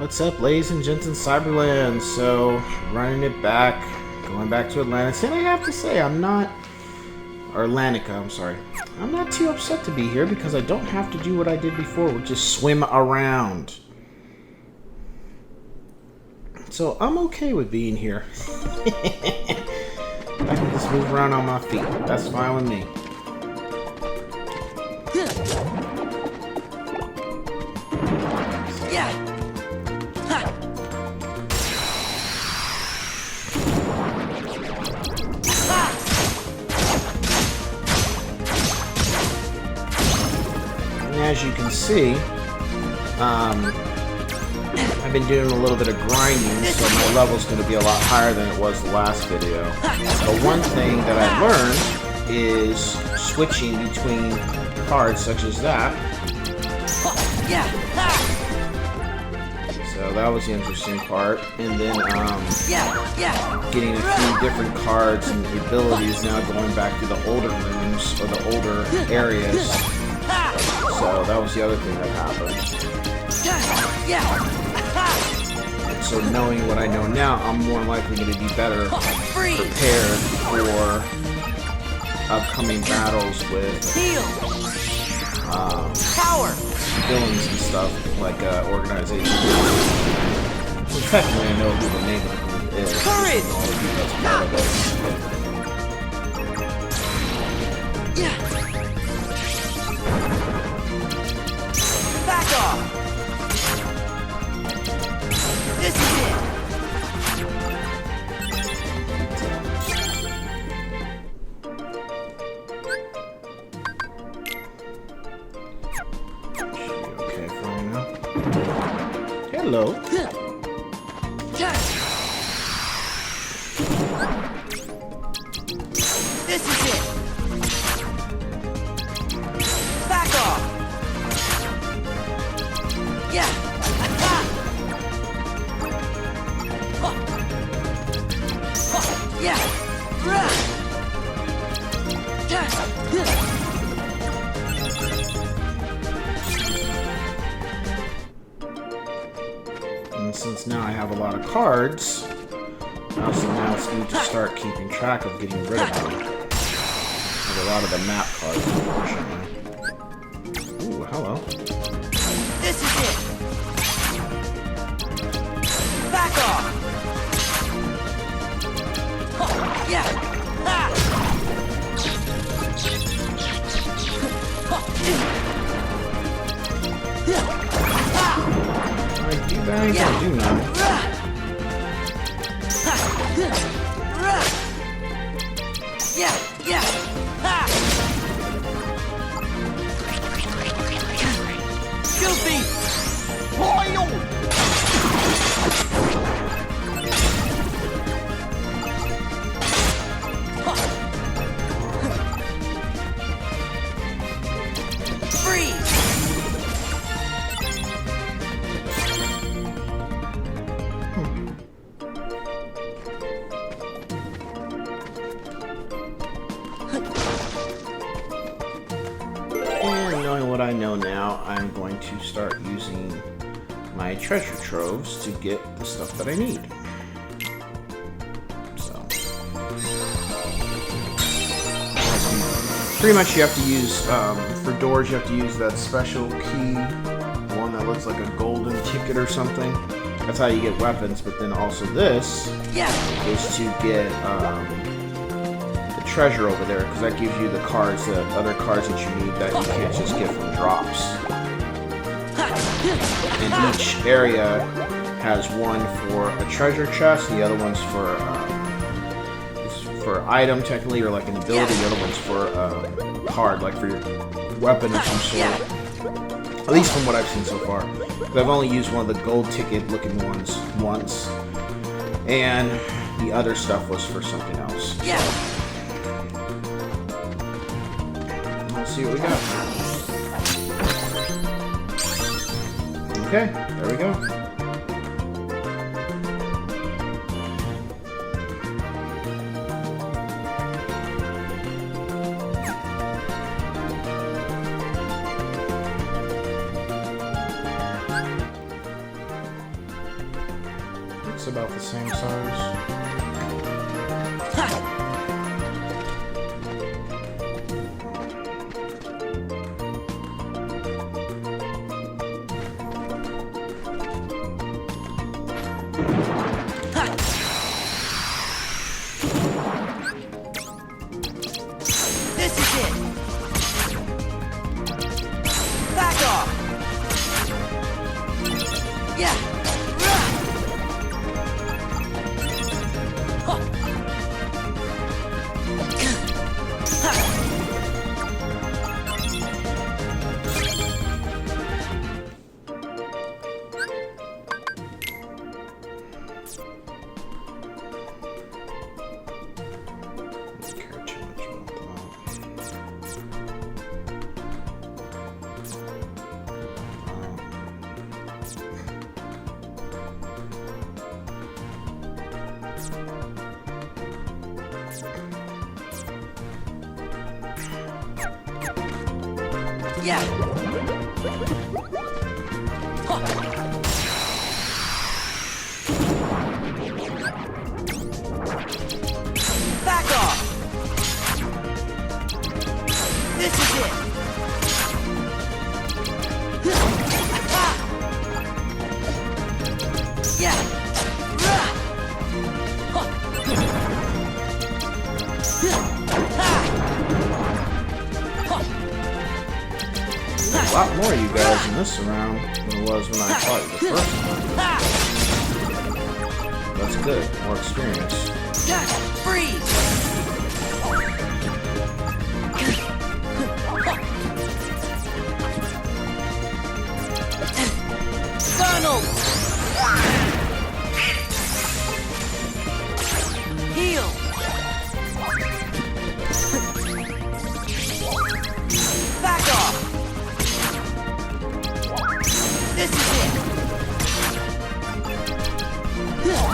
What's up, ladies and gents in Cyberland? So, running it back, going back to Atlantis, and I have to say, I'm not too upset to be here because I don't have to do what I did before, which is swim around. So, I'm okay with being here. I can just move around on my feet. That's fine with me. As you can see, I've been doing a little bit of grinding, so my level's going to be a lot higher than it was the last video. But one thing that I learned is switching between cards such as that. So that was the interesting part. And then getting a few different cards and abilities now going back to the older rooms or the older areas. So that was the other thing that happened. And so knowing what I know now, I'm more likely going to be better prepared for upcoming battles with villains and stuff, like organizations. In fact, I know who the name of the group is. Courage! All the people that's part of it. Back off! This is it! Okay, fine now. Hello. This is it! Back off! Yeah! Yeah! And since now I have a lot of cards, I also now need to start keeping track of getting rid of them. Like a lot of the map cards, unfortunately. Ooh, hello. This is it! Back off! Yeah! That ain't gonna do nothing. Yeah. Ha! Goofy! Freeze! And knowing what I know now, I'm going to start using my treasure troves to get the stuff that I need. So, pretty much you have to use, for doors you have to use that special key, the one that looks like a golden ticket or something. That's how you get weapons, but then also this is to get the treasure over there, because that gives you the cards, the other cards that you need that you can't just get from drops. And each area has one for a treasure chest, the other one's for item technically, or like an ability, the other one's for a card, like for your weapon of some sort. At least from what I've seen so far. I've only used one of the gold ticket looking ones once, and the other stuff was for something else. Let's see what we got. Okay, there we go. It's about the same size. This is it. Back off. Yeah. Yeah. Back off. This is it. Yeah. A lot more of you guys in this round than it was when I fought you the first time. That's good, more experience. Freeze! Donald! Heal! Back off! This is it! Yeah!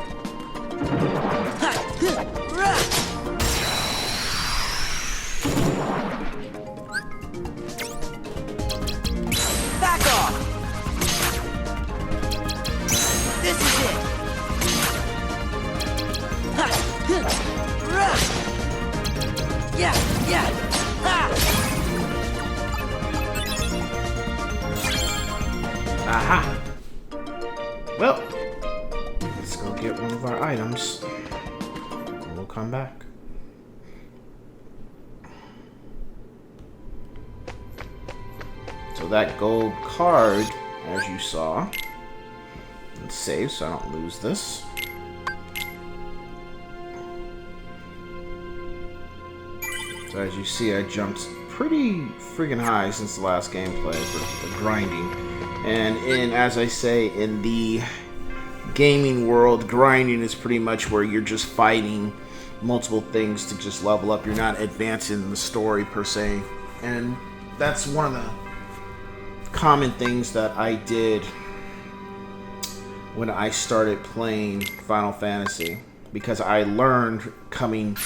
Yeah! Back off! This is it! Yeah! Aha! Well, items. And we'll come back. So that gold card, as you saw, and save so I don't lose this. So as you see, I jumped pretty freaking high since the last gameplay for grinding. And as I say, in the gaming world, grinding is pretty much where you're just fighting multiple things to just level up. You're not advancing the story per se. And that's one of the common things that I did when I started playing Final Fantasy, because I learned coming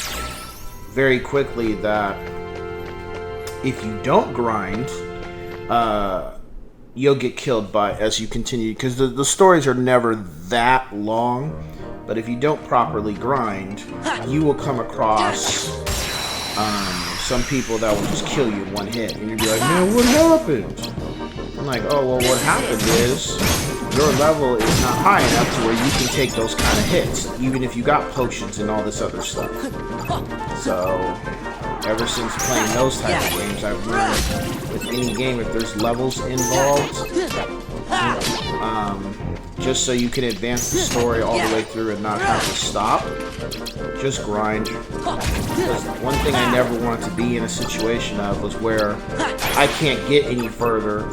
very quickly that if you don't grind, you'll get killed by as you continue, because the stories are never that long, but if you don't properly grind, you will come across some people that will just kill you in one hit, and you'll be like, man, what happened? I'm like, oh, well, what happened is your level is not high enough to where you can take those kind of hits, even if you got potions and all this other stuff. So, ever since playing those type of games, I've learned with any game, if there's levels involved, just so you can advance the story all the way through and not have to stop, just grind. Because one thing I never wanted to be in a situation of was where I can't get any further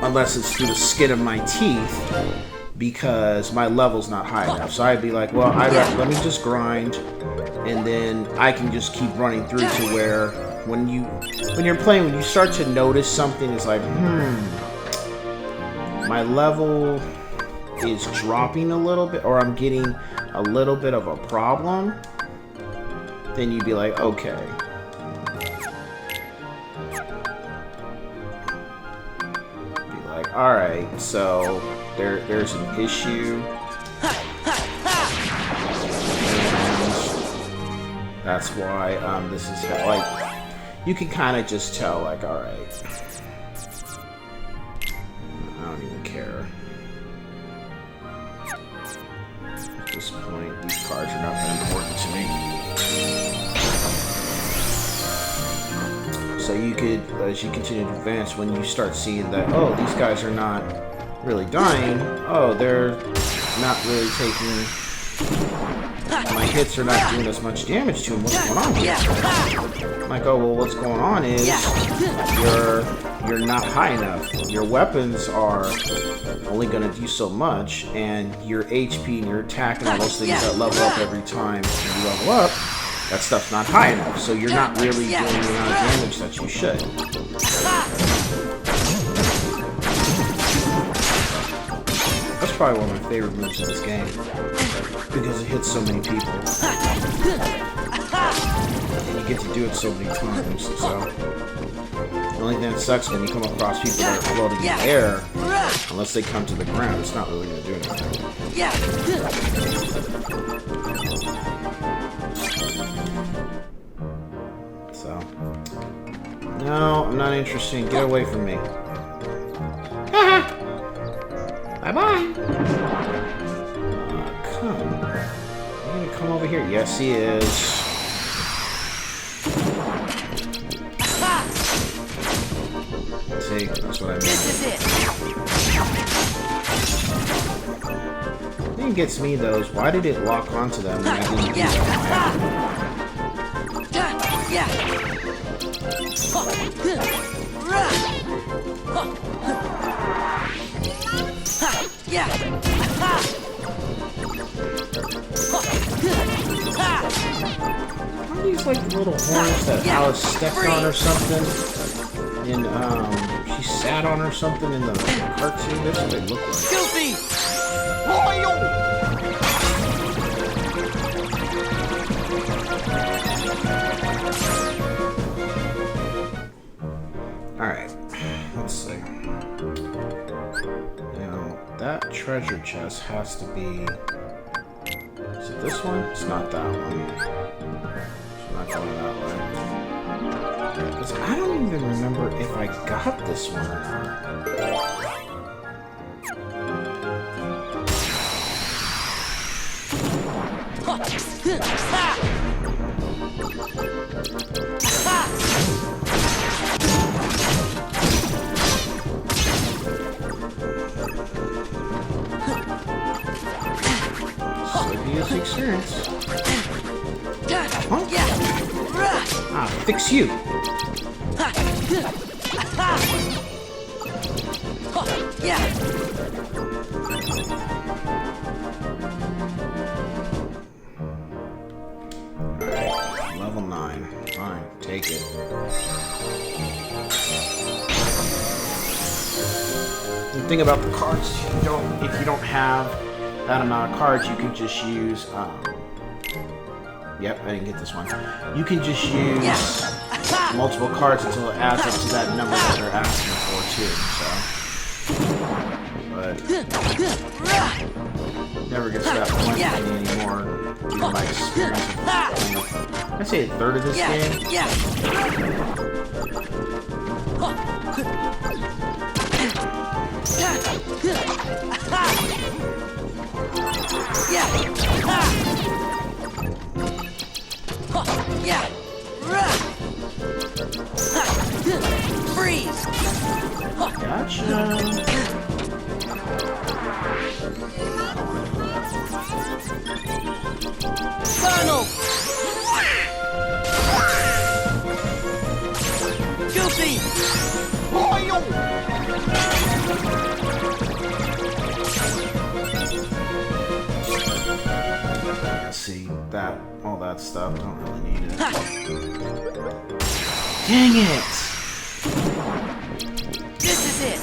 unless it's through the skin of my teeth, because my level's not high enough. So I'd be like, well, let me just grind, and then I can just keep running through to where when you're playing, when you start to notice something is like, my level is dropping a little bit, or I'm getting a little bit of a problem, then you'd be like, okay. Be like, alright, so there's an issue. And that's why this is like, you can kind of just tell, like, alright. I don't even care. At this point, these cards are not that important to me. So you could, as you continue to advance, when you start seeing that, oh, these guys are not really dying, oh, they're not really taking, my hits are not doing as much damage to them, what's going on here? I'm like, oh, well, what's going on is you're not high enough. Your weapons are only going to do so much, and your HP and your attack and all those things that level up every time you level up, that stuff's not high enough, so you're not really doing the amount of damage that you should. That's probably one of my favorite moves in this game, because it hits so many people. And you get to do it so many times, so... The only thing that sucks when you come across people that are floating in the air, unless they come to the ground, it's not really going to do anything. So, no, I'm not interested. Get away from me. Bye-bye. Come. Are you gonna come over here? Yes, he is. See, that's what I mean. This is it. The thing gets me though is, why did it lock onto them when I didn't do that? Are these like little horns that Alice stepped on or something? And she sat on or something in the cartoon? That's what they look like. Goofy! Alright, let's see. Now, that treasure chest has to be... Is it this one? It's not that one. It's not going that way. Because I don't even remember if I got this one or not. Slippy experience. Huh? Yeah. Ah, fix you. Yeah. Level 9. Fine, take it. The thing about the cards, if you don't have that amount of cards, you can just use. Yep, I didn't get this one. You can just use multiple cards until it adds up to that number that they're asking for too. So, but never gets that point anymore. Due to my experience. I'd say a third of this game. Freeze. Gotcha. Funnel. Goofy. See that, all that stuff. Don't really need it. Dang it! This is it.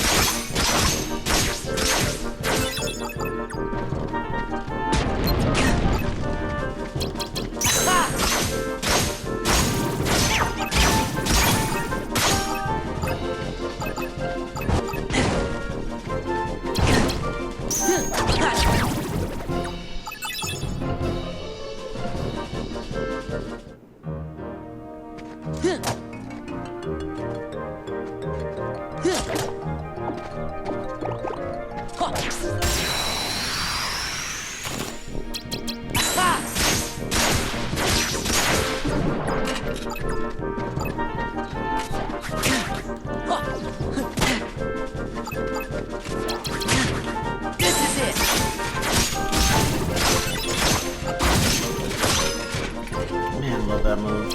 Man, love that move.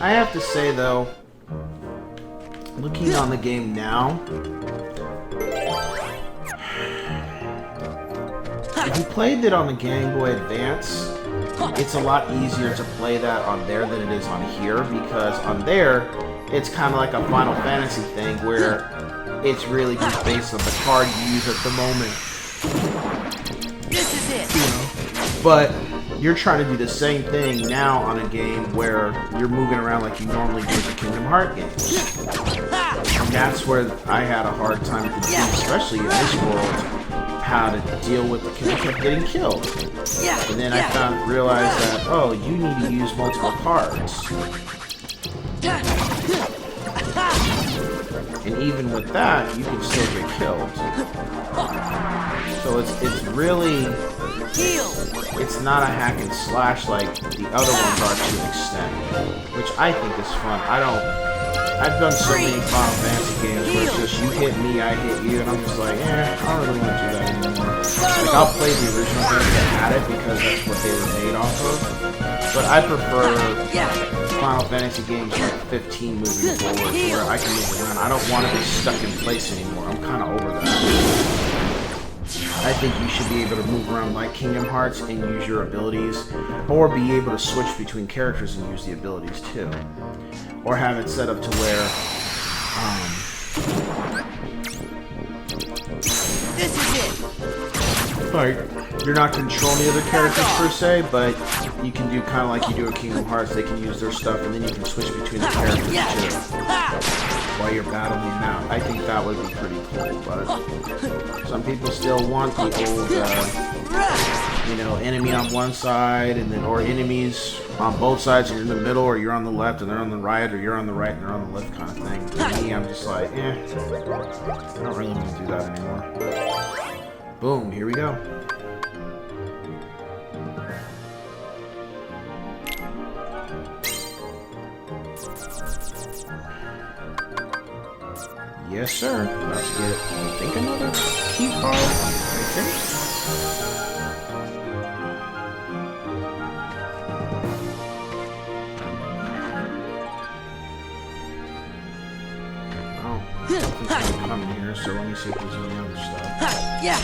I have to say though, looking on the game now, if you played it on the Game Boy Advance, it's a lot easier to play that on there than it is on here, because on there, it's kind of like a Final Fantasy thing where it's really just based on the card you use at the moment. This is it. You know? But you're trying to do the same thing now on a game where you're moving around like you normally do with the Kingdom Hearts games. And that's where I had a hard time to do, especially in this world, how to deal with the kid kept getting killed. And then I realized that, oh, you need to use multiple cards. And even with that, you can still get killed. So it's really, it's not a hack and slash like the other ones are to an extent, which I think is fun. I've done so many Final Fantasy games where it's just you hit me, I hit you, and I'm just like, I don't really want to do that anymore. Like, I'll play the original games that had it because that's what they were made off of. But I prefer Final Fantasy games like 15 moving forward where I can move around. I don't want to be stuck in place anymore. I'm kind of over that. I think you should be able to move around like Kingdom Hearts and use your abilities, or be able to switch between characters and use the abilities too. Or have it set up to where, This is it. like, you're not controlling the other characters per se, but you can do kind of like you do at Kingdom Hearts. They can use their stuff, and then you can switch between the characters too, while you're battling them out. I think that would be pretty cool, but some people still want the old, you know, enemy on one side, and then or enemies on both sides, and you're in the middle, or you're on the left and they're on the right, or you're on the right and they're on the left, kind of thing. For me, I'm just like, I don't really want to do that anymore. Boom, here we go. Yes, sir. Let's get, I think, another key card. I think. Come here, so let me see if there's any other stuff. Yeah.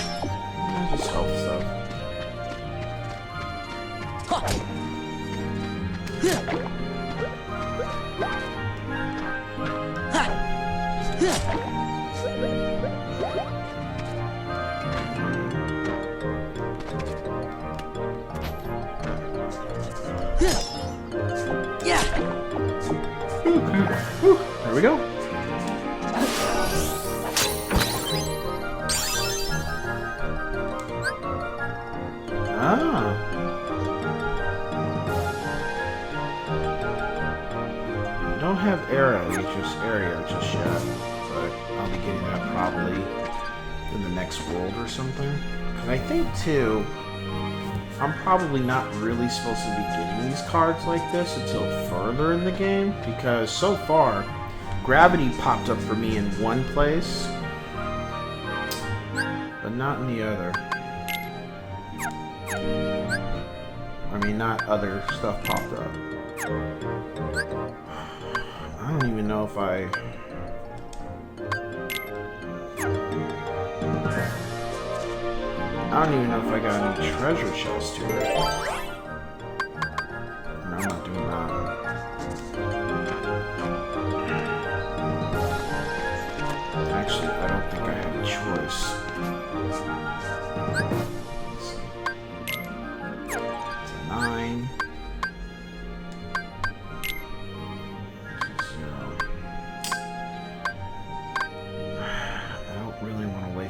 Just health stuff. Yeah. There we go. I don't have arrow, just area just yet, but I'll be getting that probably in the next world or something. Because I think too, I'm probably not really supposed to be getting these cards like this until further in the game, because so far, gravity popped up for me in one place, but not in the other. I mean, not other stuff popped up. I don't even know if I got any treasure chests here. No, I'm not doing that. Actually, I don't think I have a choice. It's a 9.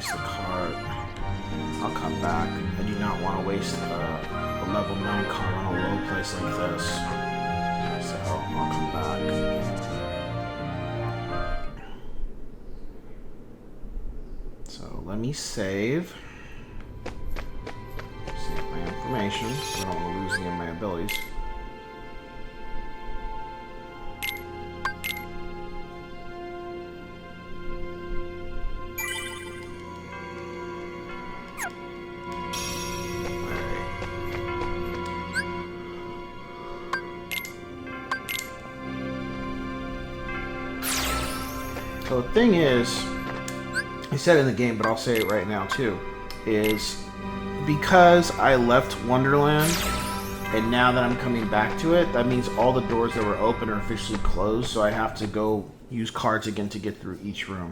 The card. I'll come back. I do not want to waste a level 9 card on a low place like this. So I'll come back. So let me save. Save my information. I don't want to lose any of my abilities. So the thing is, I said it in the game, but I'll say it right now too, is because I left Wonderland, and now that I'm coming back to it, that means all the doors that were open are officially closed, so I have to go use cards again to get through each room.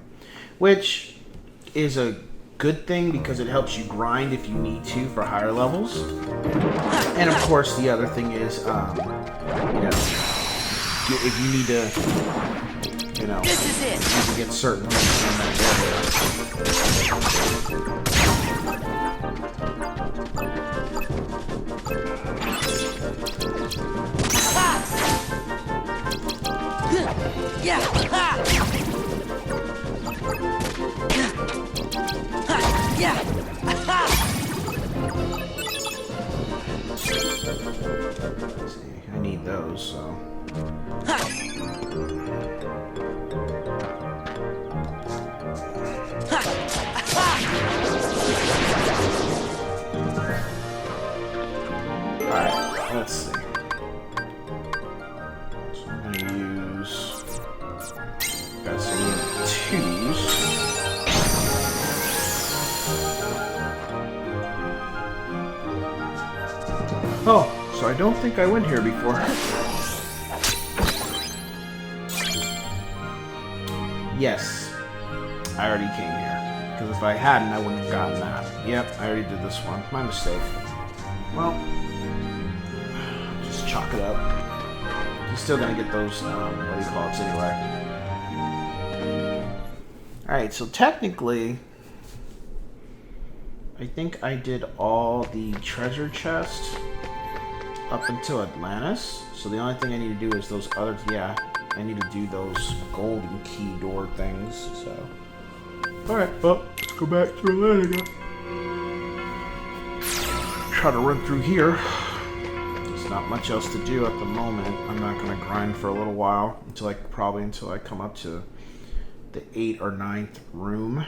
Which is a good thing because it helps you grind if you need to for higher levels. And of course, the other thing is, you know, if you need to... You know, this is it. You can get certain things in that Yeah. Yeah. See, I need those, so. Alright, let's see. So I'm gonna use... Got some 2s. Oh, so I don't think I went here before. Yes, I already came here. Because if I hadn't, I wouldn't have gotten that. Yep, I already did this one. My mistake. Well, just chalk it up. You're still gonna get those, what do you call it, anyway. Alright, so technically, I think I did all the treasure chests up until Atlantis. So the only thing I need to do is those other, yeah, I need to do those golden key door things, so. Alright, well, let's go back to Atlantica. Try to run through here. There's not much else to do at the moment. I'm not gonna grind for a little while, until I come up to the 8th or 9th room.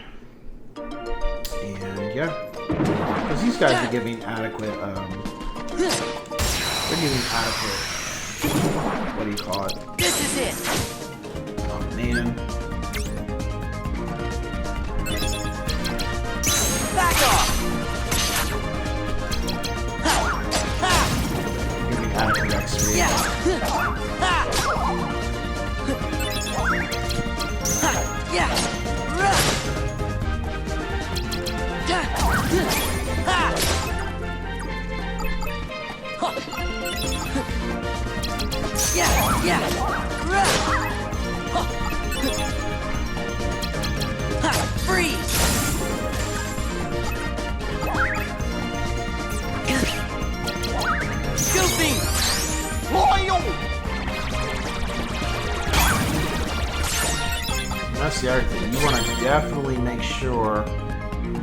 And yeah, because these guys are giving adequate, they're giving adequate, what do you call it? This is it. Oh man. Back off. Giving adequate XP. Yeah. Yeah. Yeah, yeah. Freeze. Goofy. Loyal. That's the other thing. You want to definitely make sure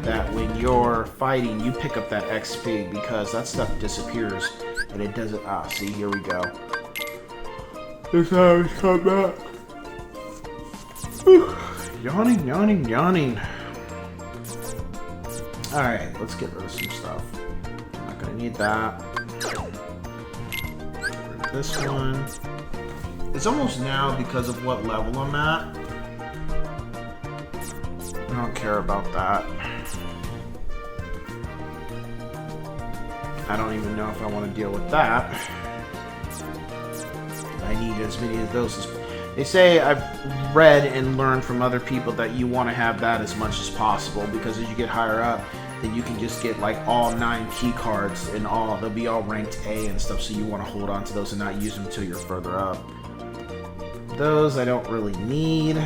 that when you're fighting, you pick up that XP, because that stuff disappears and it doesn't. Ah, see, here we go. This how it's come back. Whew. Yawning, yawning, yawning. Alright, let's get rid of some stuff. I'm not gonna need that. Get rid of this one. It's almost now, because of what level I'm at, I don't care about that. I don't even know if I want to deal with that. I need as many of those as... They say, I've read and learned from other people that you want to have that as much as possible, because as you get higher up, then you can just get like all 9 key cards and they'll be all ranked A and stuff, so you want to hold on to those and not use them until you're further up. Those I don't really need.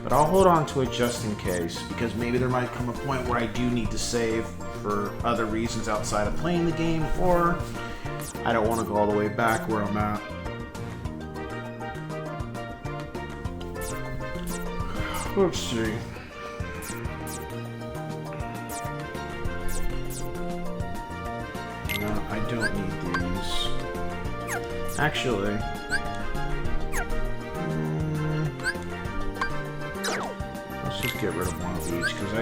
But I'll hold on to it just in case, because maybe there might come a point where I do need to save for other reasons outside of playing the game, or I don't want to go all the way back where I'm at. Let's see. No, I don't need these. Actually... just get rid of one of each, because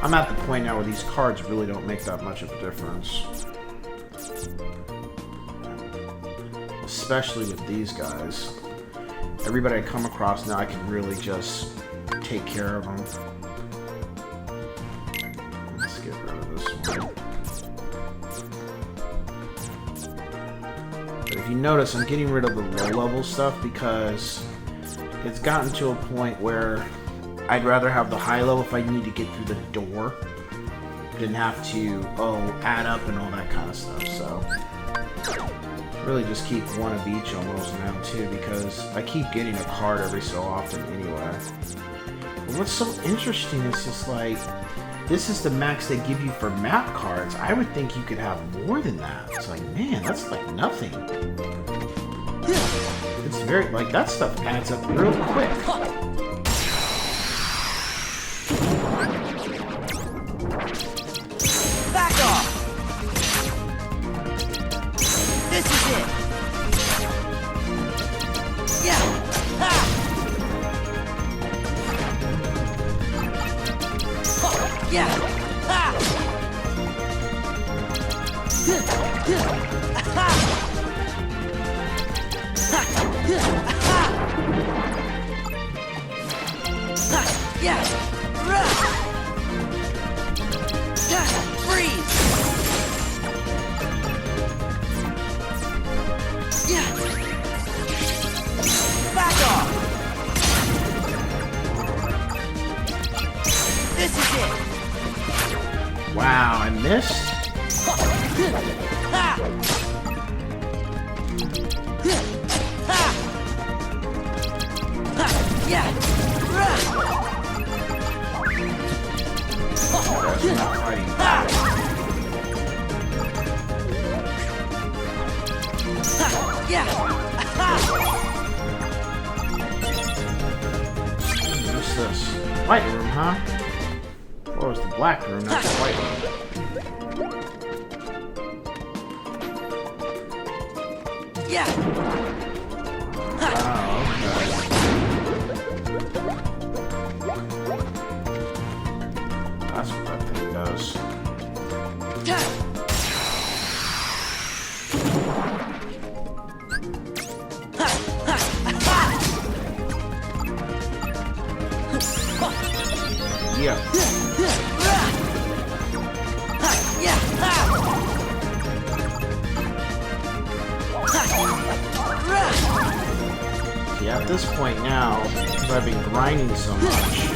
I'm at the point now where these cards really don't make that much of a difference. Especially with these guys. Everybody I come across now, I can really just take care of them. Let's get rid of this one. But if you notice, I'm getting rid of the low-level stuff, because it's gotten to a point where I'd rather have the high level if I need to get through the door than have to, add up and all that kind of stuff, so... Really just keep one of each almost now, too, because I keep getting a card every so often anyway. But what's so interesting is just like, this is the max they give you for map cards. I would think you could have more than that. It's like, man, that's like nothing. It's very, like, that stuff adds up real quick. Wow, I missed? Yeah. What's this? White room, huh? Or was the black room, not the white room? Yeah. Oh, okay. That's what that thing does. Yeah. See, at this point now, because I've been grinding so much,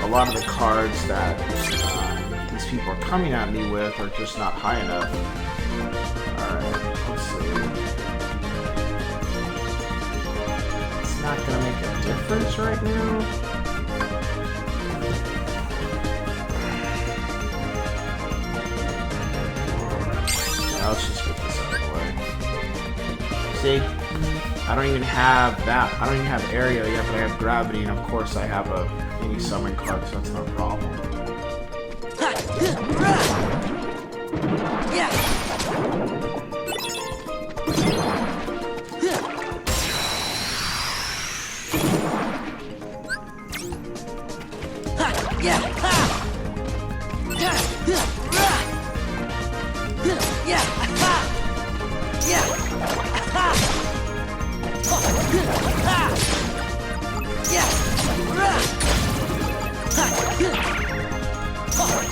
a lot of the cards that these people are coming at me with are just not high enough. Alright, let's see. It's not going to make a difference right now. Now let's just get this out of the way. See? I don't even have that. I don't even have area yet, but I have gravity, and of course I have a mini summon card, so that's no problem. Yeah.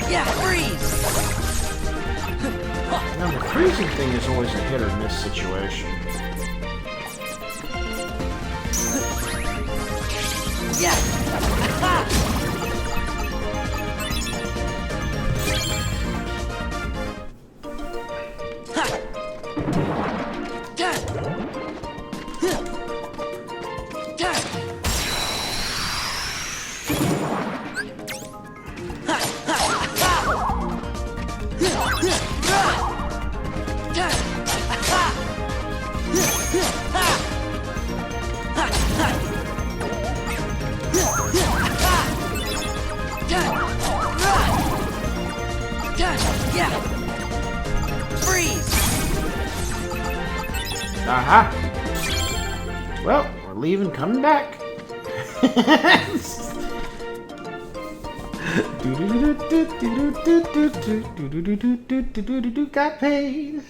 Yeah, freeze! Now the freezing thing is always a hit or miss situation. Yeah! Yeah! Freeze! Aha! Well, we're leaving, coming back. Got paid.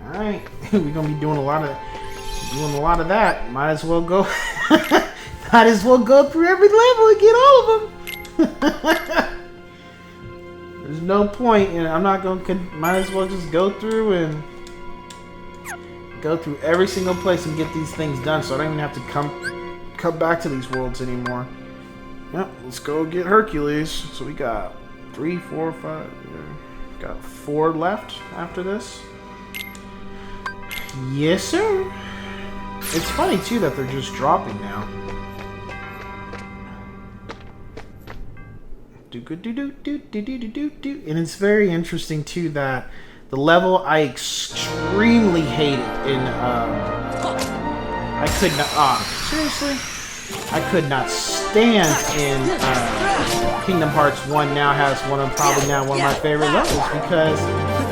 Alright, we're gonna be doing a lot of that. Might as well go might as well go through every level and get all of them. There's no point, and I'm not gonna. Might as well just go through every single place and get these things done, so I don't even have to come back to these worlds anymore. Yep, let's go get Hercules. So we got 3, 4, 5. Got 4 left after this. Yes, sir. It's funny too that they're just dropping now. And it's very interesting too that the level I extremely hated in I could not seriously? I could not stand in Kingdom Hearts 1 now has probably now one of my favorite levels because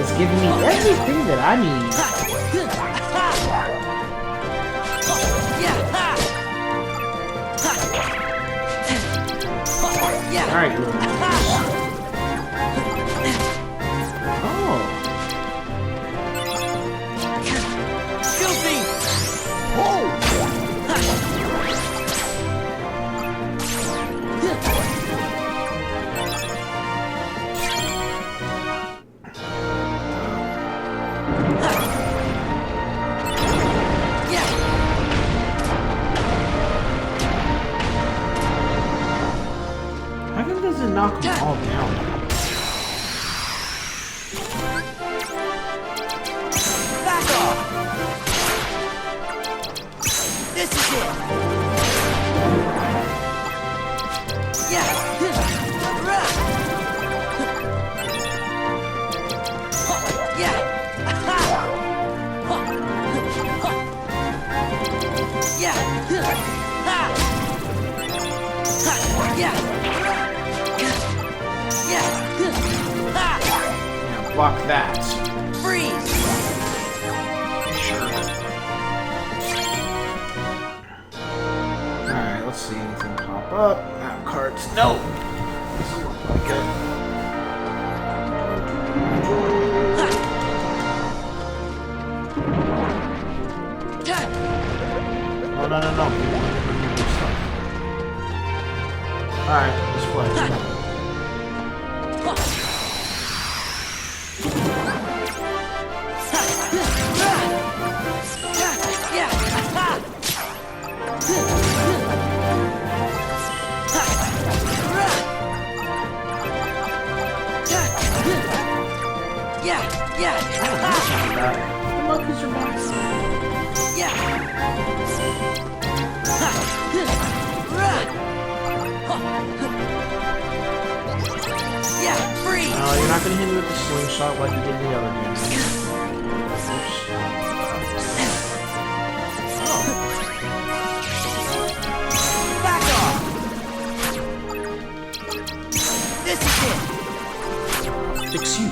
it's giving me everything that I need. Alright, little monkeys. Oh. Goofy! How come does it knock them all down? Back off! This is it! Yeah! Yeah! Yeah. Ha. Ha. Yeah. Yeah. Ha. Yeah, block that. Freeze. Alright, let's see anything pop up. Map cards. No! Doesn't look like it. Oh, no. Alright, let's play. The monkeys are back. Freeze! No, you're not gonna hit me with the slingshot like you did in the other game. Oops. Back off! This is it! Fix you.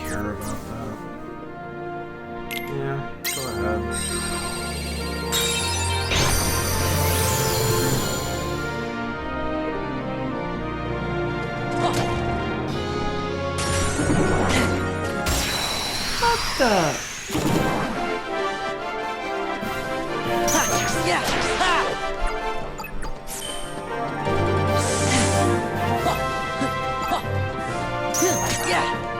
Care about that. Yeah, go ahead. What the? Yeah! Ha! Yeah!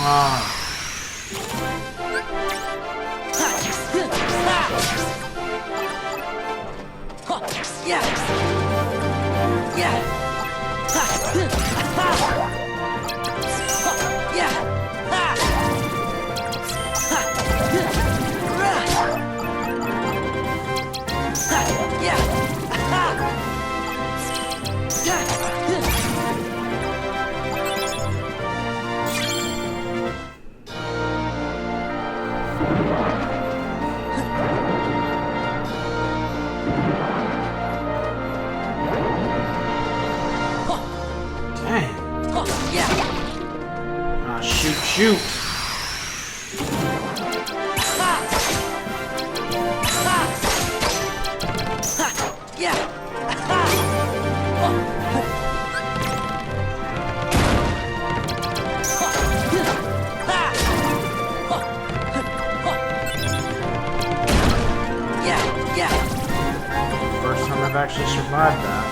Ah. Dang. Ah, shoot. First time I've actually survived that.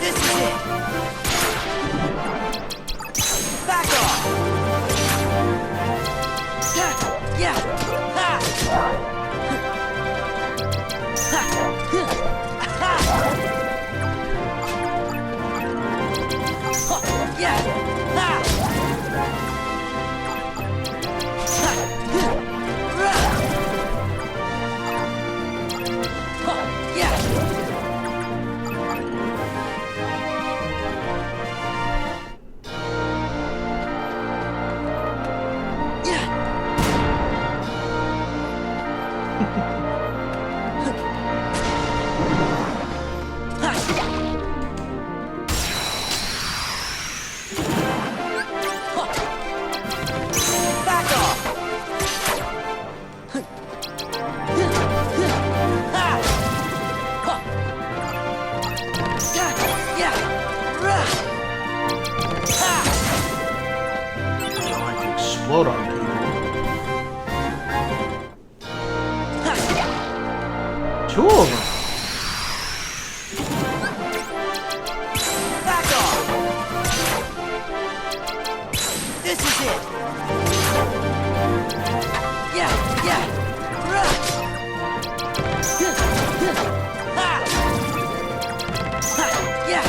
This is it! Back off! Yeah! Ha! Yeah! Ha! Explode on people. Two of them. Yeah! Ha! Ha! Yeah!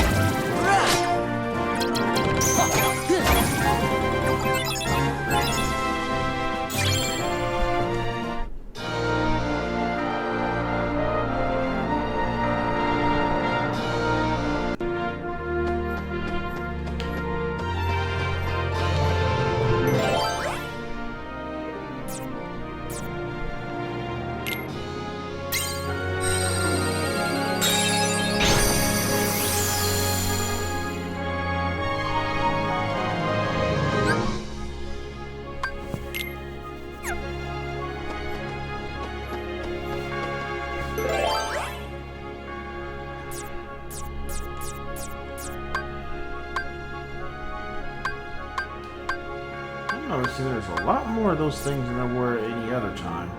I'm noticing there's a lot more of those things than there were any other time.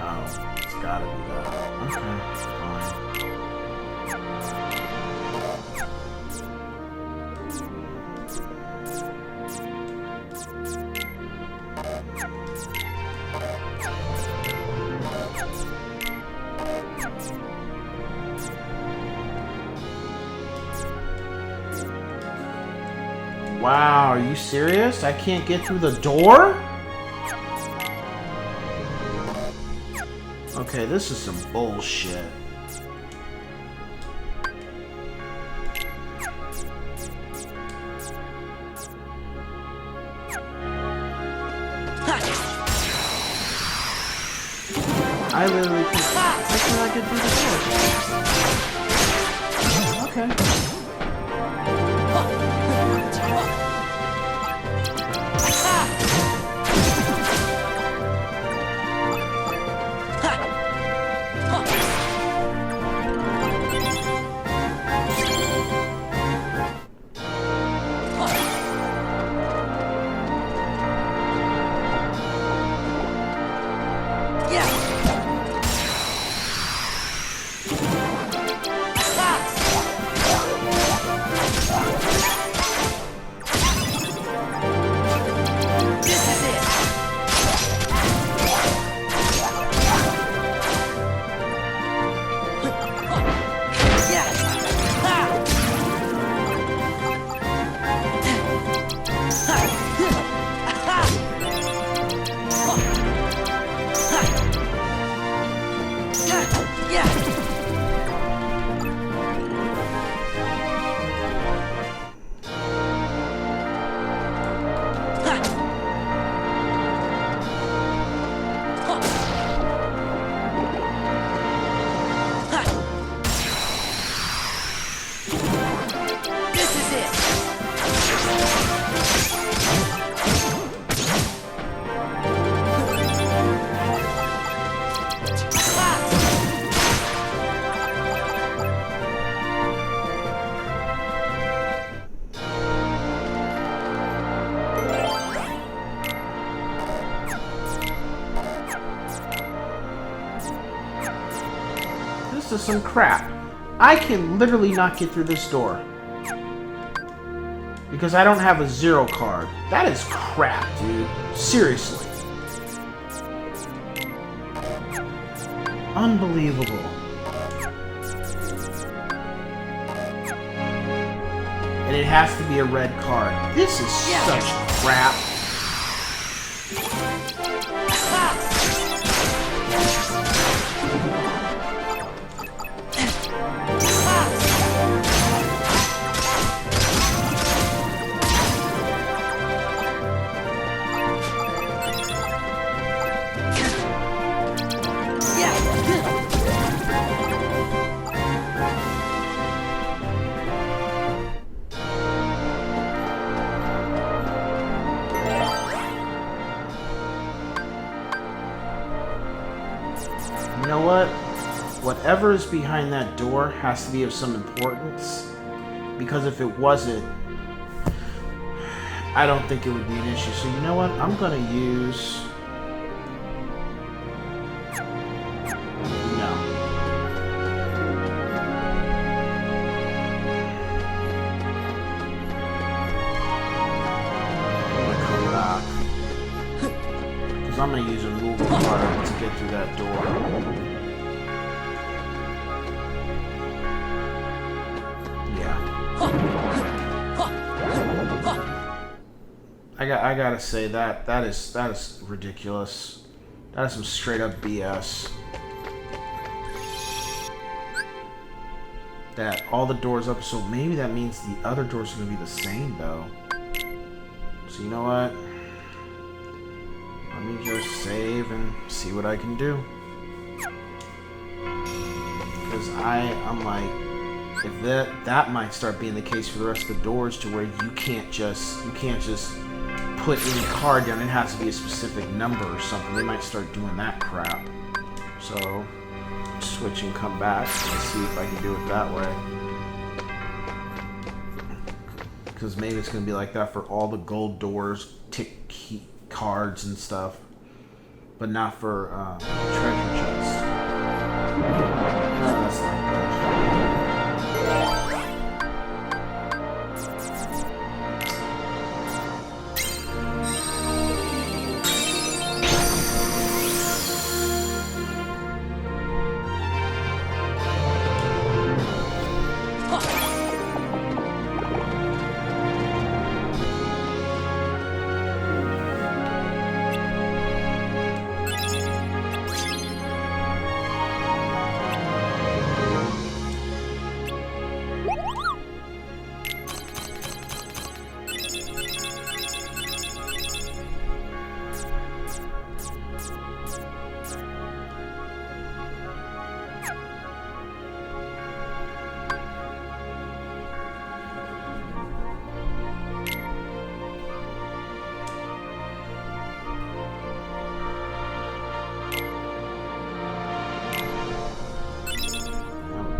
Oh, it's gotta be that. Okay, fine. Wow, are you serious? I can't get through the door? Okay, this is some bullshit. I literally can't get through the door. Okay. This is some crap. I can literally not get through this door. Because I don't have a zero card. That is crap, dude. Seriously. Unbelievable. And it has to be a red card. This is such crap. You know what? Whatever is behind that door has to be of some importance. Because if it wasn't, I don't think it would be an issue. So you know what? I'm gonna use... No. I'm gonna come back. I'm going to use a movable card to get through that door. I gotta say that is ridiculous. That is some straight up BS. That all the doors up, so maybe that means the other doors are gonna be the same though. So you know what? Let me just save and see what I can do. Because I'm like, if that might start being the case for the rest of the doors, to where you can't just put any card down. It has to be a specific number or something. They might start doing that crap. So switch and come back and see if I can do it that way. Because maybe it's going to be like that for all the gold doors, tick key cards and stuff, but not for treasure chests. No, that's not good.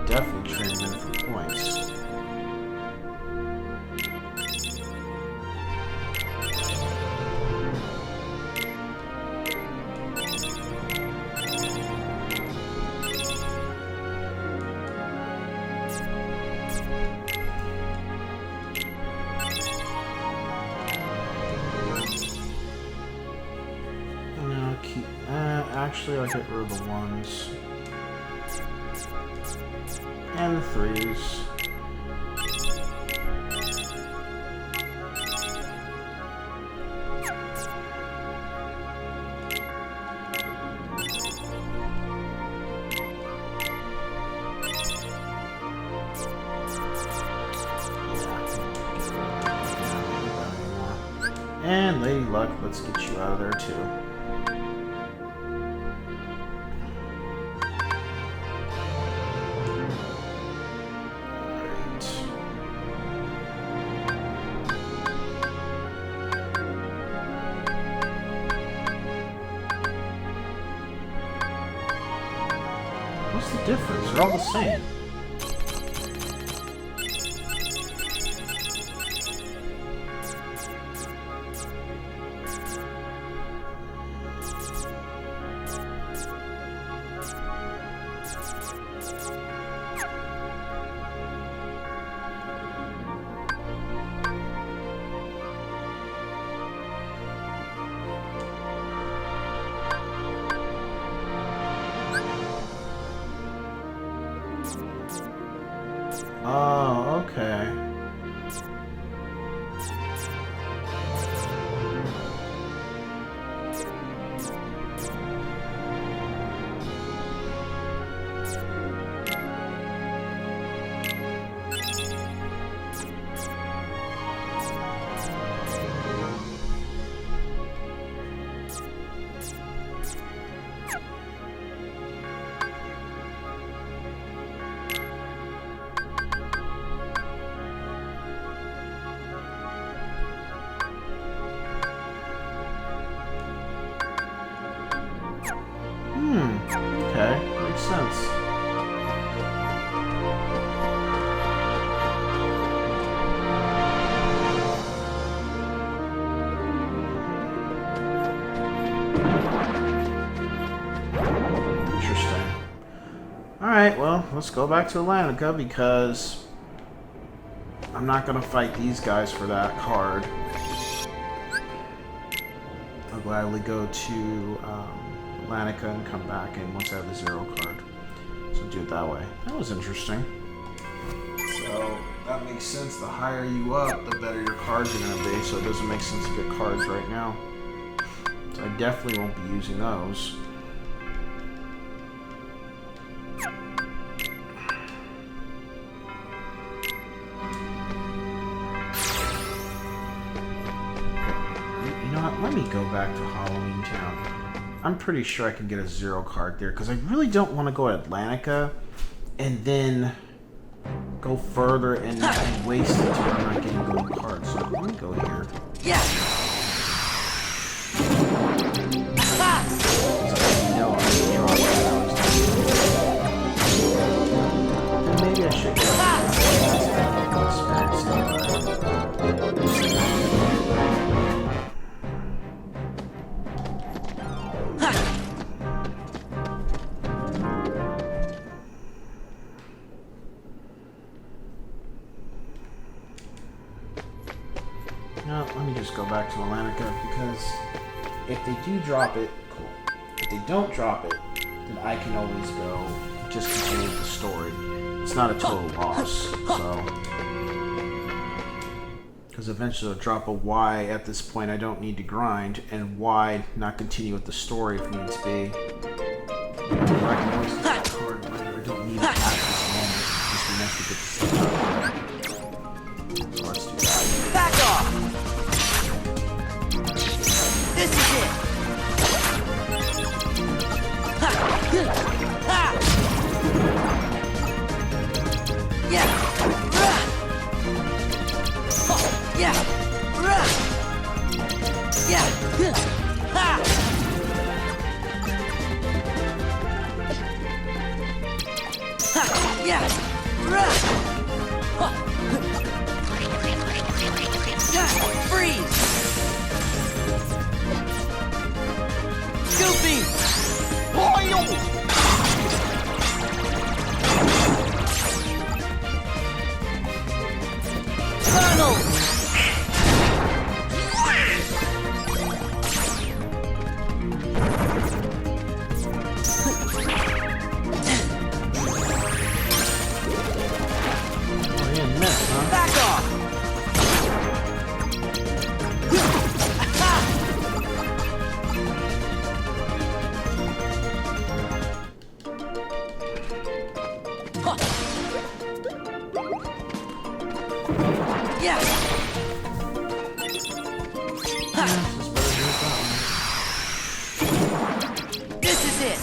Definitely trading in for points. No, keep. Actually, I'll get rid of the ones. And the threes. And Lady Luck, let's get you out of there too. What's the difference? They're all the same. Oh, okay. Okay, makes sense. Interesting. Alright, well, let's go back to Atlantica because I'm not gonna fight these guys for that card. gladly go to Atlantica and come back in once I have the 0 card. So do it that way. That was interesting. So that makes sense. The higher you up, the better your cards are going to be. So it doesn't make sense to get cards right now. So I definitely won't be using those. You know what? Let me go back to Halloween Town. I'm pretty sure I can get a 0 card there because I really don't want to go to Atlantica and then go further and waste it to where I'm not getting gold cards. So let me go here. Yeah. Maybe I should get No, let me just go back to Atlantica because if they do drop it, cool. If they don't drop it, then I can always go just continue the story. It's not a total loss, so. Because eventually they'll drop a Y at this point. I don't need to grind, and Y not continue with the story if needs be. I can always get that card later. I don't need it at this moment. Just be nice to get the stuff out of the way. So let's do that. Back off. This is it. Ha. Ha. Yeah. Yeah. Yeah. Ha. Ha. Yeah. Freeze. Goofy. Tunnel. Back off! Yeah! This is it!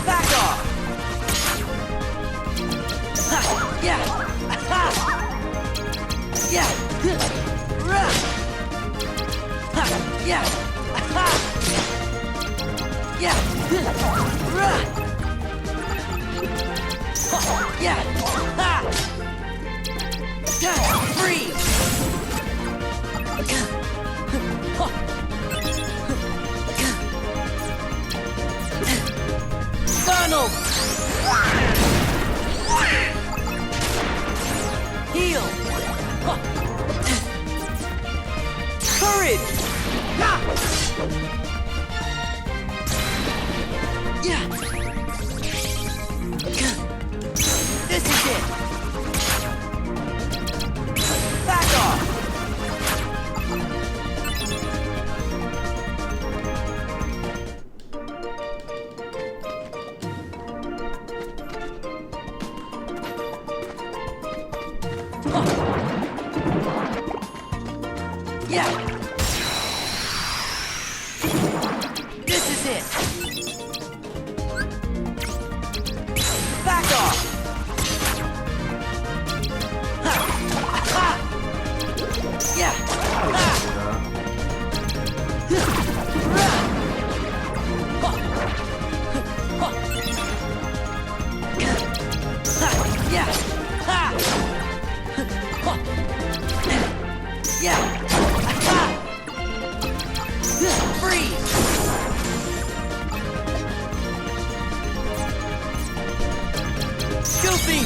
Back off! Yeah! Yeah! Yeah! Yeah! Yeah! Freeze! Funnel! Heal! Courage! Yeah! This is it! Back off! Yeah! This is it! Back off! Yeah! Yeah! Yeah! Freeze! Goofy!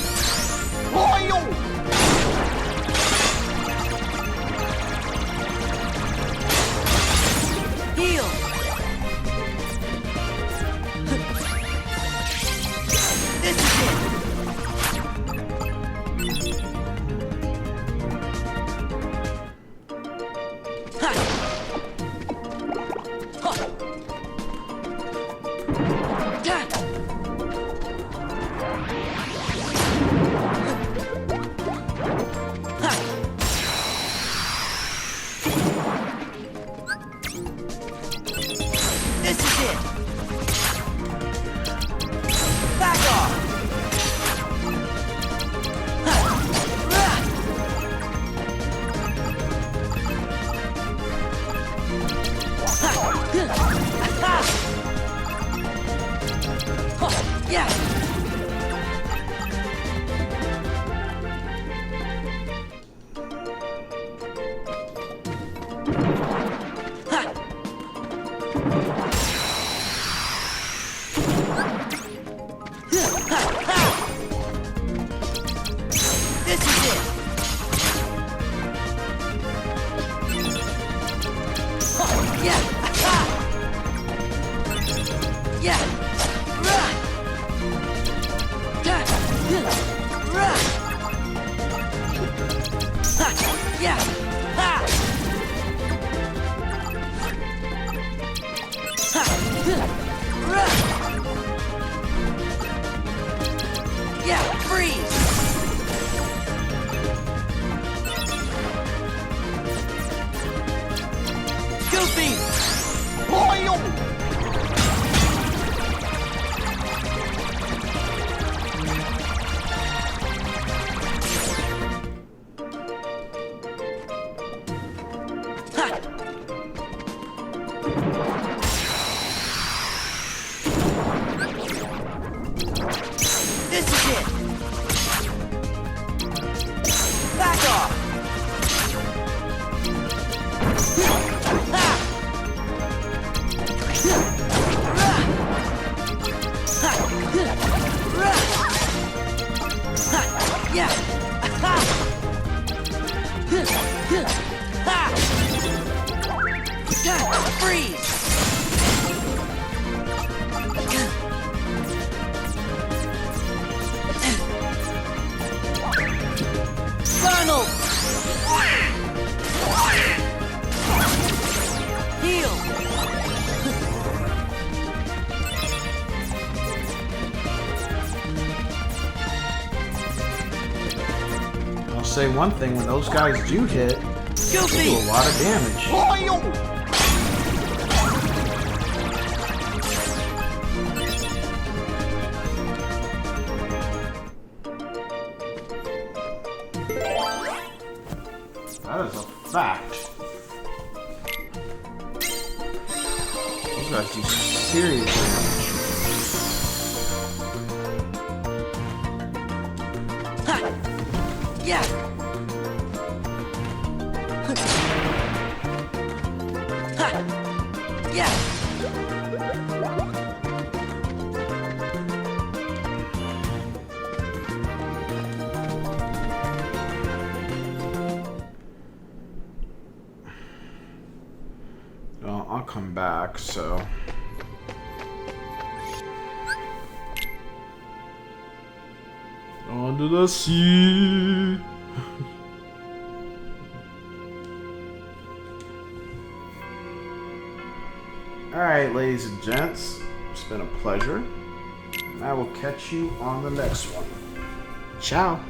This is it. Back off. Yeah. This is it. Yeah. Yeah. Yeah. Yeah, freeze! Goofy! This is it! Back off! Yeah! Freeze! Donald! Heal! I'll say one thing, when those guys do hit, they Goofy! do a lot of damage. That is a fact. Those guys do serious damage. Yeah! Yeah! Well, I'll come back, so... Under the sea. Alright, ladies and gents, it's been a pleasure. And I will catch you on the next one. Ciao.